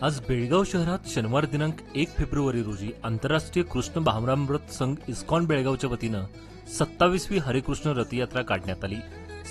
आज बेळगाव शहरात शनिवार दिनांक 1 फेब्रुवारी रोजी आंतरराष्ट्रीय कृष्ण भावनामृत संघ इस्कॉन बेळगावच्या वतीनं 27वी हरेकृष्ण रथयात्रा काढण्यात आली।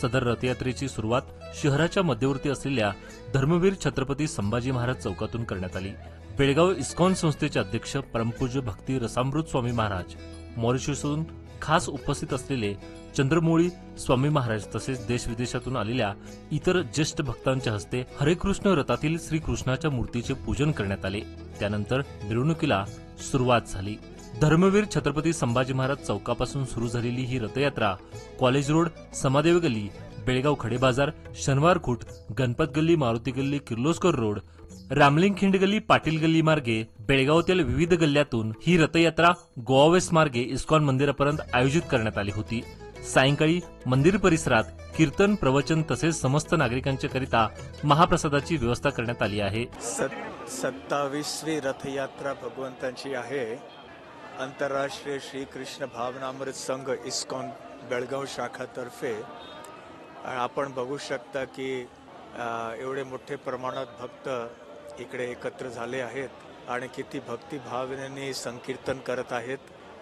सदर रथयात्रेची सुरुवात शहराच्या मध्यवर्ती असलेल्या धर्मवीर छत्रपती संभाजी महाराज चौकातून करण्यात आली। बेळगाव इस्कॉन संस्थेचे अध्यक्ष परमपूज्य भक्ती रसामृत स्वामी महाराज, मॉरिशसहून खास उपस्थित असलेले चंद्रमौळी स्वामी महाराज तसेच देश विदेशातून आलेल्या इतर ज्येष्ठ भक्तांच्या हस्ते हरेकृष्ण रथातील श्रीकृष्णाच्या मूर्तीचे पूजन करण्यात आले। त्यानंतर मिरवणुकीला सुरुवात झाली। धर्मवीर छत्रपती संभाजी महाराज चौकापासून सुरू झालेली ही रथयात्रा कॉलेज रोड, समादेव गल्ली, बेळगाव खडे बाजार, शनिवार खूट, गणपत गल्ली, मारुती गल्ली, किर्लोस्कर रोड, रामलिंगखिंड गल्ली, पाटील गल्ली मार्गे बेळगावातील विविध गल्ल्यातून ही रथयात्रा गोवा वेस्ट मार्गे इस्कॉन मंदिरापर्यंत आयोजित करण्यात आली होती। सायंकाळी मंदिर परिसरात कीर्तन, प्रवचन तसेच समस्त नागरिकांच्या करिता महाप्रसादाची व्यवस्था करण्यात आली आहे। 27वी रथयात्रा भगवंतांची आहे। आंतरराष्ट्रीय श्रीकृष्ण भावनामृत संघ इस्कॉन बेळगाव शाखातर्फे आपण बघू शकता की एवढे मोठे प्रमाणात भक्त इकडे एकत्र झाले आहेत आणि किती भक्ती भावनेने संकीर्तन करत आहेत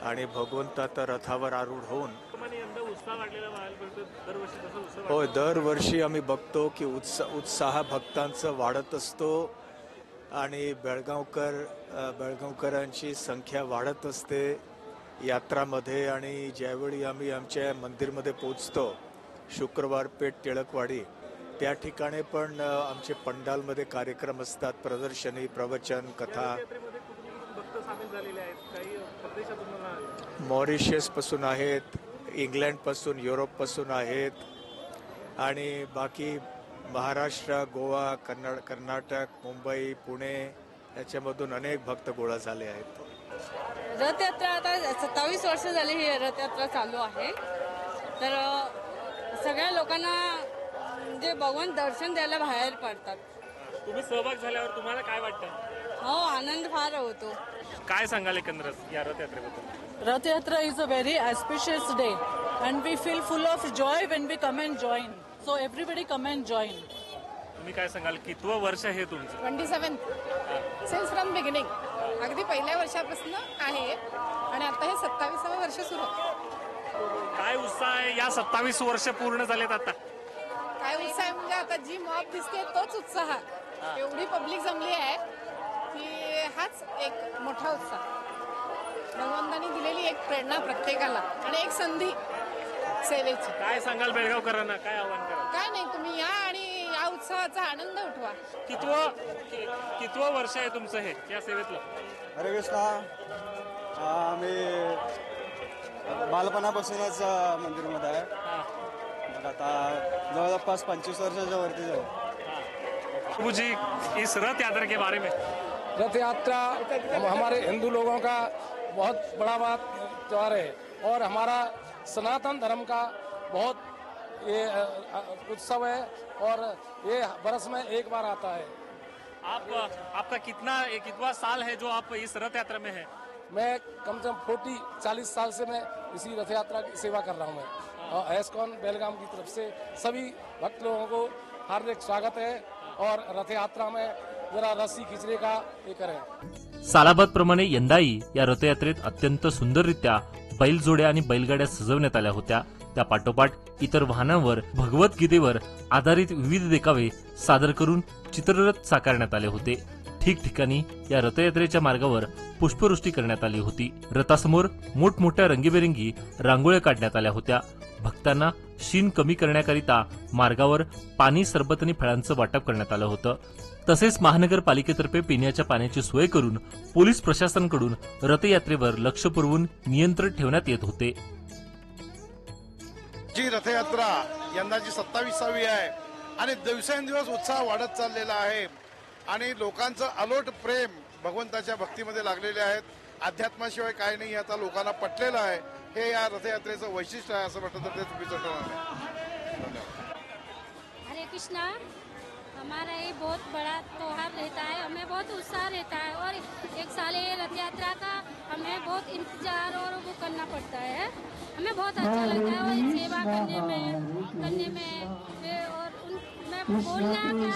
आणि भगवंताच्या रथावर आरूढ होऊन हो, दरवर्षी आम्ही बघतो की उत्साह भक्तांचा वाढत असतो आणि बेळगावकरांची संख्या वाढत असते यात्रामध्ये। आणि ज्यावेळी आम्ही आमच्या मंदिरमध्ये पोहोचतो, शुक्रवार पेठ, टिळकवाडी, त्या ठिकाणी पण आमचे पंडालमध्ये कार्यक्रम असतात, प्रदर्शनी, प्रवचन, कथा। मॉरिशस पासून आहेत, इंग्लंड पासून, युरोप पासून आहेत आणि बाकी महाराष्ट्र, गोवा, कर्नाटक, मुंबई, पुणे याच्यामधून अनेक भक्त गोळा झाले आहेत। रथयात्रा आता 27 वर्ष झाली ही रथयात्रा चालू आहे। तर सगळ्या लोकांना म्हणजे भगवान दर्शन द्यायला बाहेर पडतात। तुम्ही सहभाग झाल्यावर तुम्हाला काय वाटतं? हो, आनंद फार होतो। काय सांगाल एकंदरच या रथयात्रेबद्दल? Rath is a very auspicious day and we feel full of joy when we come and join. So everybody come and join. तुम्ही काय सांगाल, कितवं वर्ष आहे तुमचं? 27 सिन्स फ्रॉम बिगिनिंग, अगदी पहिल्या वर्षापासून आहे आणि आता हे 27वे वर्ष सुरू आहे। काय उत्साह आहे? या 27 वर्ष पूर्ण झालेत आता काय उत्साह आहे म्हणजे आता जी मॉब दिसते तोच उत्साह। एवढी पब्लिक जमली आहे की हाच एक मोठा उत्साह। भगवंतांनी दिलेली एक प्रेरणा प्रत्येकाला आणि एक संधी सेवेची। काय सांगाल बेळगावकरांना, काय आव्हान कराल? काय नाही, तुम्ही या आणि या उत्सवाचा आनंद उठवा। कितवं वर्ष आहे तुमचं हे या सेवेतलं? हरे कृष्णा, आम्ही बालपणापासूनच मंदिरमध्ये आहे। मग आता जवळपास 25 वर्षाच्या वरती जाऊ। मुझे इस रथ यात्रा के बारे में। रथ यात्रा हमारे हिंदू लोगों का बहुत बड़ा त्योहार है और हमारा सनातन धर्म का बहुत ये उत्सव है और ये बरस में एक बार आता है। आपका कितना साल है जो आप इस रथ यात्रा में है? मैं कम से कम 40 साल से मैं इसी रथ यात्रा की सेवा कर रहा हूँ मैं। और इस्कॉन बेलगाम की तरफ से सभी भक्त लोगों को हार्दिक स्वागत है और रथ यात्रा में जरा रस्सी खिंचने का ये करें। सालाबाद प्रमाणे यंदाही या रथयात्रेत अत्यंत सुंदररित्या बैलजोड्या आणि बैलगाड्या सजवण्यात आल्या होत्या। त्या पाठोपाठ इतर वाहनांवर भगवद्गीतेवर आधारित विविध देखावे सादर करून चित्ररथ साकारण्यात आले होते। ठिकठिकाणी या रथयात्रेच्या मार्गावर पुष्पवृष्टी करण्यात आली होती। रथासमोर मोठमोठ्या रंगीबेरंगी रांगोळ्या काढण्यात आल्या होत्या। भक्तांना शीण कमी करण्याकरिता मार्गावर पाणी, सरबत आणि फळांचं वाटप करण्यात आलं होतं। तसेच महानगरपालिकेतर्फे पिण्याच्या पाण्याची सोय करून पोलीस प्रशासनाकडून रथयात्रेवर लक्ष पुरवून नियंत्रण ठेवण्यात येत होते। जी रथयात्रा यंदाची 27वी आहे आणि दिवसेंदिवस उत्साह वाढत चाललेला आहे आणि लोकांचं अलोट प्रेम भगवंताच्या भक्तीमध्ये लागलेले आहेत। अध्यात्माशिवाय काय नाही आता लोकांना पटलेलं आहे। हे या रथयात्रेचं वैशिष्ट्य आहे असं म्हटलं तर ते चुकीचं ठरणार नाही। हरे कृष्णा, हमारा ये बहुत बड़ा त्योहार रहता है, हमें बहुत उत्साह रहता है और एक साल ये रथ यात्रा का हमें बहुत इंतजार और वो करना पड़ता है। हमें बहुत अच्छा लगता है और सेवा करने में और उनमें बोलना क्या